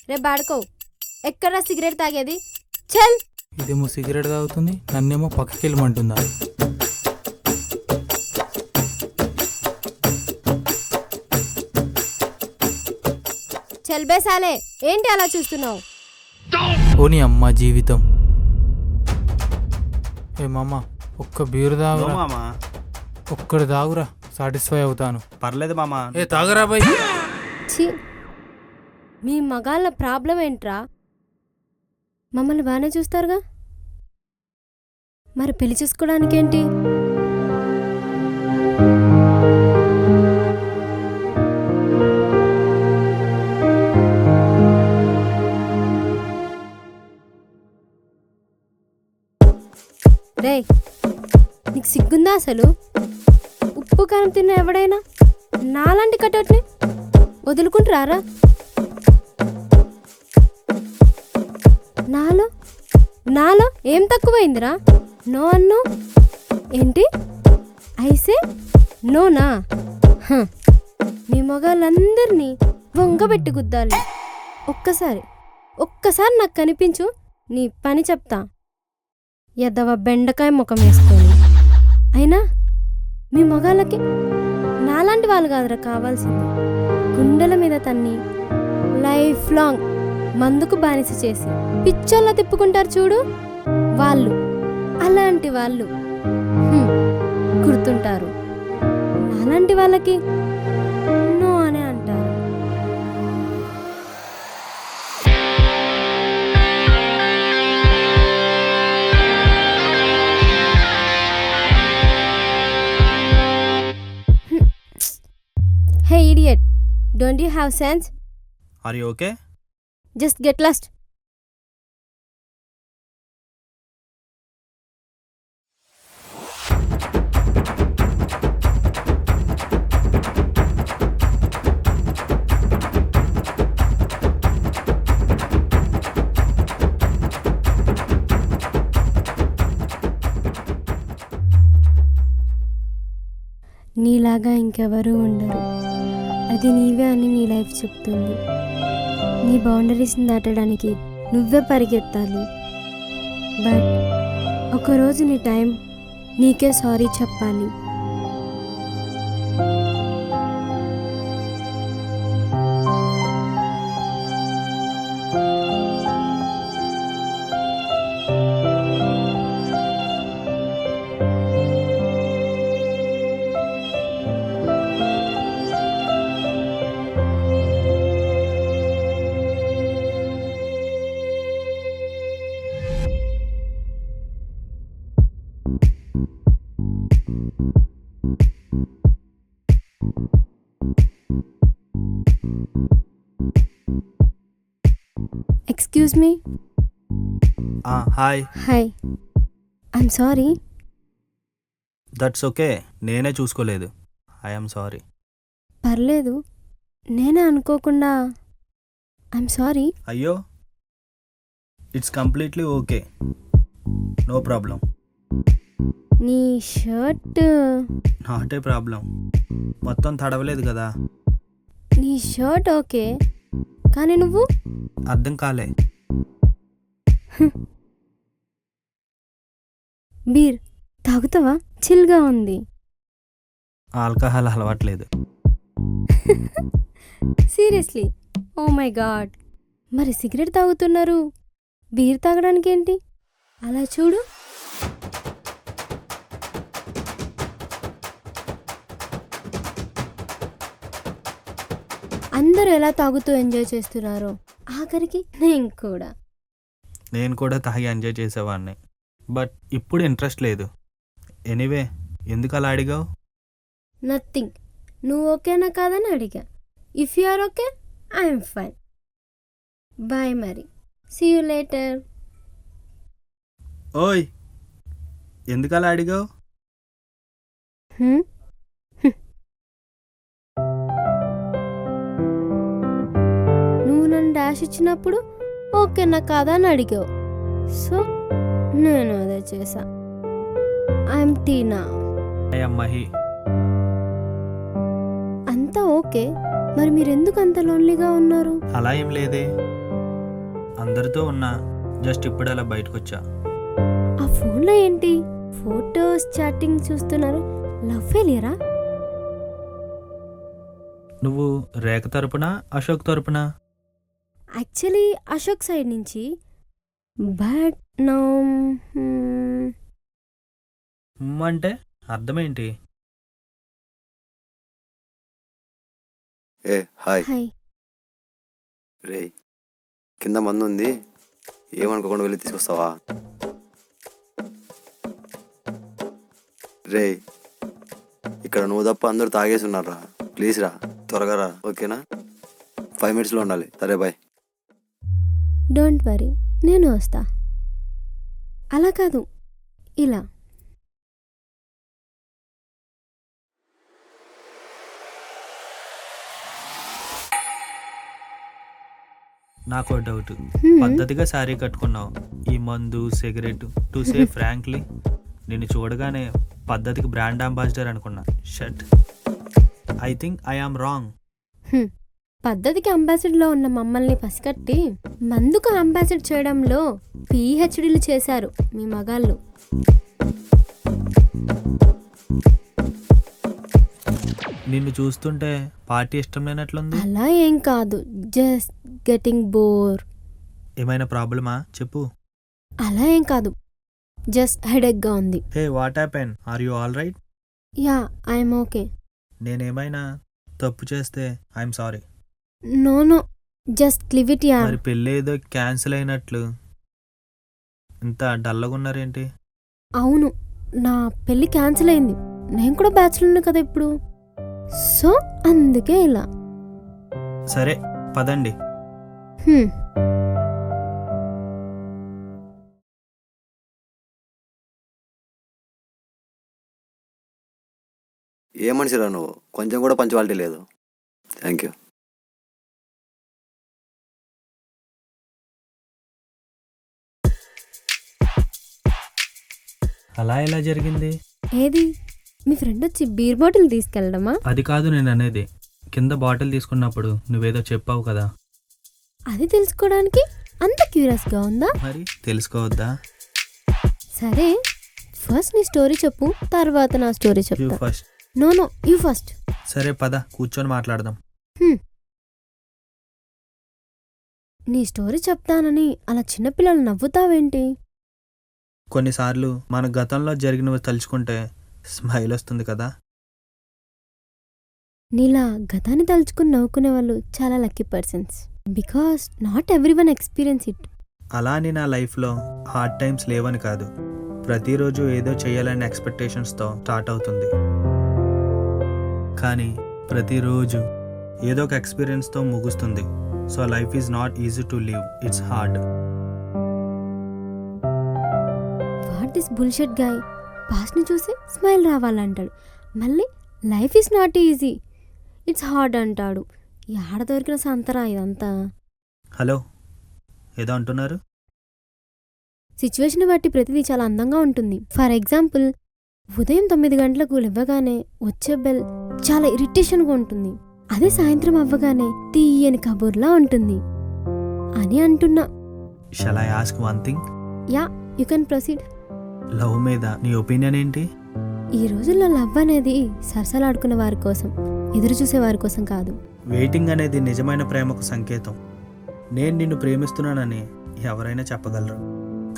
రే బాడుకో, ఎక్కడా సిగరెట్ తాగేది? చల్. ఇదేమో సిగరెట్ తాగుతుంది, నన్నేమో పక్కకి వెళ్ళమంటుందా? చల్ బేసాలే, ఏంటి అలా చూస్తున్నావు? ఓని అమ్మ జీవితం. ఏ మామ, ఒక్క బీరు తాగురా మామా. ఒక్కడు తాగురా, సాటిస్ఫై అవుతాను. పర్లేదు మామా. ఏ తాగరా బై. ఛీ, మీ మగాళ్ళ ప్రాబ్లం ఏంట్రా? మమ్మల్ని బాగానే చూస్తారుగా, మరి పెళ్లి చేసుకోవడానికేంటి? రే, నీకు సిగ్గుందా అసలు? ఉప్పు కారం తిన్న ఎవడైనా నాలాంటి కటౌట్ని వదులుకుంటారా? నాలో నాలో ఏం తక్కువైందిరా? నో అన్నో ఏంటి? ఐసే నోనా? మీ మగాళ్ళందరినీ వంగబెట్టి గుద్దాలి. ఒక్కసారి నాకు కనిపించు, నీ పని చెప్తా. ఎద్దవ బెండకాయ ముఖం వేసుకొని. అయినా మీ మగాళ్ళకి నాలాంటి వాళ్ళు కాదురా కావాల్సింది. గుండెల మీద తన్ని లైఫ్ లాంగ్ మందుకు బానిస చేసి పిచ్చోళ్ళ తిప్పుకుంటారు చూడు, వాళ్ళు, అలాంటి వాళ్ళు గుర్తుంటారు. నాలాంటి వాళ్ళకి నో అనే అంటారు. Hey idiot, don't you have sense? Are you okay? Just get lost. నీలాగా ఇంకెవరూ ఉండరు, అది నీవే అని నీ లైఫ్ చెప్తుంది. నీ బౌండరీస్ని దాటడానికి నువ్వే పరిగెత్తాలి. బట్ ఒకరోజు నీ టైం నీకే సారీ చెప్పాలి. Excuse me. Hi. Hi, I'm sorry. That's okay, నేనే చూసుకోలేదు. I'm sorry. పర్లేదు, నేనే అనుకోకుండా ఐఎమ్ సారీ. అయ్యో, it's completely okay, no problem. నీ షర్ట్ నాట్ ఏ ప్రాబ్లం, మొత్తం తడవలేదు కదా. నీ షర్ట్ ఓకే, కానీ నువ్వు అర్థం కాలే. బీర్ తాగుతావా? చిల్గా ఉంది. ఆల్కహాల్ అలవాట్లేదు. సీరియస్లీ? Oh my God. మరి సిగరెట్ తాగుతున్నారు, బీర్ తాగడానికి ఏంటి? అలా చూడు. అందరూ ఎలా తాగుతూ ఎంజాయ్ చేస్తున్నారో ఆఖరికి నేను కూడా తాగి ఎంజాయ్ చేసేవాడిని, బట్ ఇప్పుడు ఇంట్రెస్ట్ లేదు. ఎనీవే, ఎందుకు అలా అడిగావు? నథింగ్. నువ్వు ఓకేనా కాదని అడిగా. If you are okay, I'm fine. Bye మరి, సీ యూ లేటర్. ఓయ్, ఎందుకు అలా అడిగావు? నువ్వు నన్ను డాష్ ఇచ్చినప్పుడు ఓకేనా కాదా అని అడిగావు, సో నేను అదే చేసా. ఐఎమ్ టీనా. మహి. అంతా ఓకే, మరి మీరెందుకు అంత లోన్లీగా ఉన్నారు? అలా ఏం లేదే. అందరితో ఉన్నా, జస్ట్ ఇప్పుడు అలా బయటకు వచ్చా. ఆ ఫోన్లో ఏంటి ఫోటోస్ చాటింగ్ చూస్తున్నారు? లవ్ ఫెయిలియరా? నువ్వు రేఖ తరపున, అశోక్ తరపున? యాక్చువల్లీ అశోక్ సైడ్ నుంచి, బట్ నో. అంటే అర్థమేంటి? ఏ హాయ్ హాయ్. రే, కింద మందు ఉంది, ఏమనుకోకుండా వెళ్ళి తీసుకొస్తావా? రే, ఇక్కడ నువ్వు తప్ప అందరూ తాగేసి ఉన్నారా, ప్లీజ్ రా, త్వరగా రా, ఓకేనా? 5 minutesలో ఉండాలి. సరే బాయ్. డోంట్ వరీ, నేను వస్తా. అలా కాదు, ఇలా. నాకు డౌట్. Hmm. పద్ధతిగా శారీ కట్టుకున్నావు, ఈ మందు సిగరెట్. టు సే ఫ్రాంక్లీ, నిన్ను చూడగానే పద్ధతికి బ్రాండ్ అంబాసిడర్ అనుకున్నా. Shut, I think I am wrong. పద్ధతికి అంబాసిడర్లో ఉన్న మమ్మల్ని పసికట్టి మందుకు అంబాసిడర్ చేయడంలో పిహెచ్డీలు చేశారు మీ మగాళ్ళు. నిన్ను చూస్తుంటే పార్టీ ఇష్టం లేనట్లుంది. అలా ఏం కాదు, జస్ట్ గెటింగ్ బోర్. ఏమైనా ప్రాబ్లమా చెప్పు. అలా ఏం కాదు, జస్ట్ హెడేక్గా ఉంది. Hey, what happen? Are you all right? Yeah, I'm okay. నేనేమైనా తప్పు చేస్తే I'm sorry. No no, just leave it. Yeah, మరి పెళ్ళి ఏదో క్యాన్సిల్ అయినట్లు ఇంత డల్లగా ఉన్నారేంటి? అవును, నా పెళ్ళి క్యాన్సిల్ అయింది. నేను కూడా బ్యాచులర్ కదా ఇప్పుడు, సో అందుకే ఇలా. సరే పదండి. హ్మ్. ఏ మనిషిరా నువ్వు, కొంచెం కూడా పంచువాలిటీ లేదు. Thank you. అలా ఎలా జరిగింది? ఏది, మీ ఫ్రెండ్ వచ్చి బీర్ బాటిల్ తీసుకెళ్ళడమా? అది కాదు నేను అనేది. కింద బాటిల్ తీసుకున్నప్పుడు నువ్వేదో చెప్పావు కదా, అది తెలుసుకోవడానికి అంత క్యూరియస్గా ఉందా? మరి తెలుసుకోవద్దా? సరే, ఫస్ట్ నీ స్టోరీ చెప్పు, తర్వాత నా స్టోరీ యూ చెప్తా. First. No no, you first. సరే పద, కూర్చొని మాట్లాడదాం. నీ స్టోరీ చెప్తానని అలా చిన్నపిల్లలు నవ్వుతావేంటి? కొన్నిసార్లు మన గతంలో జరిగినవి తలుచుకుంటే స్మైల్ వస్తుంది కదా. నీలా గతాన్ని తలుచుకుని నవ్వుకునే వాళ్ళు చాలా lucky persons, because not everyone experience it. అలా అని నా లైఫ్లో హార్డ్ టైమ్స్ లేవని కాదు, ప్రతిరోజు ఏదో చేయాలనే ఎక్స్పెక్టేషన్స్తో స్టార్ట్ అవుతుంది. కానీ ప్రతిరోజు ఏదో ఒక ఎక్స్పీరియన్స్తో ముగుస్తుంది. So life is not easy to live, it's hard. What this bullshit guy, పాస్ట్ని చూసి స్మైల్ రావాలంటాడు, మళ్ళీ life is not easy, it's hard అంటాడు. ఆడ దొరికిన సంతరా ఇదంతా. హలో, ఏదో అంటున్నారు? సిచ్యువేషన్ బట్టి ప్రతిదీ చాలా అందంగా ఉంటుంది. ఫర్ ఎగ్జాంపుల్, ఉదయం 9 గంటలకు లేవగానే వచ్చే బెల్ చాలా ఇరిటేషన్గా ఉంటుంది, అదే సాయంత్రం అవ్వగానే తీయని కబుర్లా ఉంటుంది అని అంటున్నా. Shall I ask one thing? Yeah, you can proceed. Love మీద నీ ఒపీనియన్ ఏంటి? ఈ రోజుల్లో లవ్ అనేది సరసలాడుకునే వారి కోసం, ఎదురు చూసే వారి కోసం కాదు. వెయిటింగ్ అనేది నిజమైన ప్రేమకు సంకేతం. నేను నిన్ను ప్రేమిస్తున్నానని ఎవరైనా చెప్పగలరు,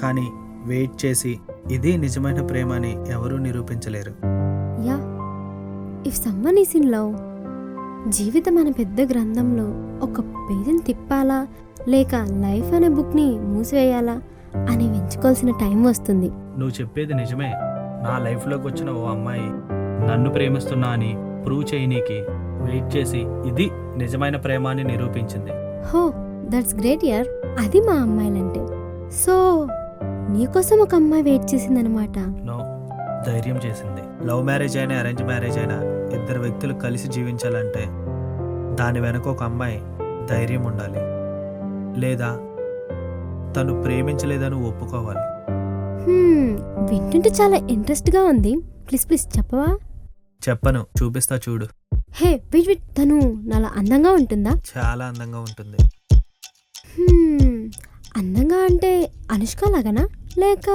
కానీ వెయిట్ చేసి ఇది నిజమైన ప్రేమ అని ఎవరూ నిరూపించలేరు. Yeah, if someone is in love, జీవితం అనే పెద్ద గ్రంథంలో ఒక పేజీని తిప్పాలా లేక లైఫ్ అనే బుక్ని మూసివేయాలా అని ఎంచుకోవాల్సిన టైం వస్తుంది. నువ్వు చెప్పేది నిజమే. నా లైఫ్లోకి వచ్చిన ఓ అమ్మాయి నన్ను ప్రేమిస్తున్నా అని ప్రూవ్ చేయనీకి వెయిట్ చేసి ఇది నిజమైన ప్రేమ అని నిరూపించింది. హో, దట్స్ గ్రేట్ యార్. అది మా అమ్మాయిలంటే. సో నీకోసం ఒక అమ్మాయి వెయిట్ చేసిందనమాట. నో, ధైర్యం చేసింది. లవ్ మ్యారేజ్ అయినా అరేంజ్ మ్యారేజ్ అయినా ఇద్దరు వ్యక్తులు కలిసి జీవించాలంటే దాని వెనక ఒక అమ్మాయి ధైర్యం ఉండాలి, లేదా తను ప్రేమించలేదని ఒప్పుకోవాలి. వింటుంటే చాలా ఇంట్రెస్ట్గా ఉంది. ప్లీజ్ ప్లీజ్ చెప్పవా? చెప్పను, చూపిస్తా చూడు. హే వెయిట్ వెయిట్, తను నాలా అందంగా ఉంటుందా? చాలా అందంగా ఉంటుంది. అందంగా అంటే అనుష్క లాగానా లేక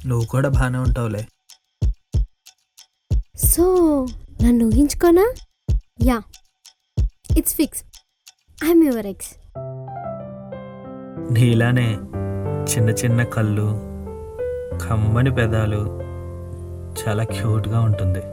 నువ్వు కూడా బాగానే ఉంటావులే. సో నన్ను ఊహించుకోనా? Yeah, it's fix. I'm your ex. నీలానే చిన్న చిన్న కళ్ళు, కమ్మని పెదాలు, చాలా క్యూట్గా ఉంటుంది.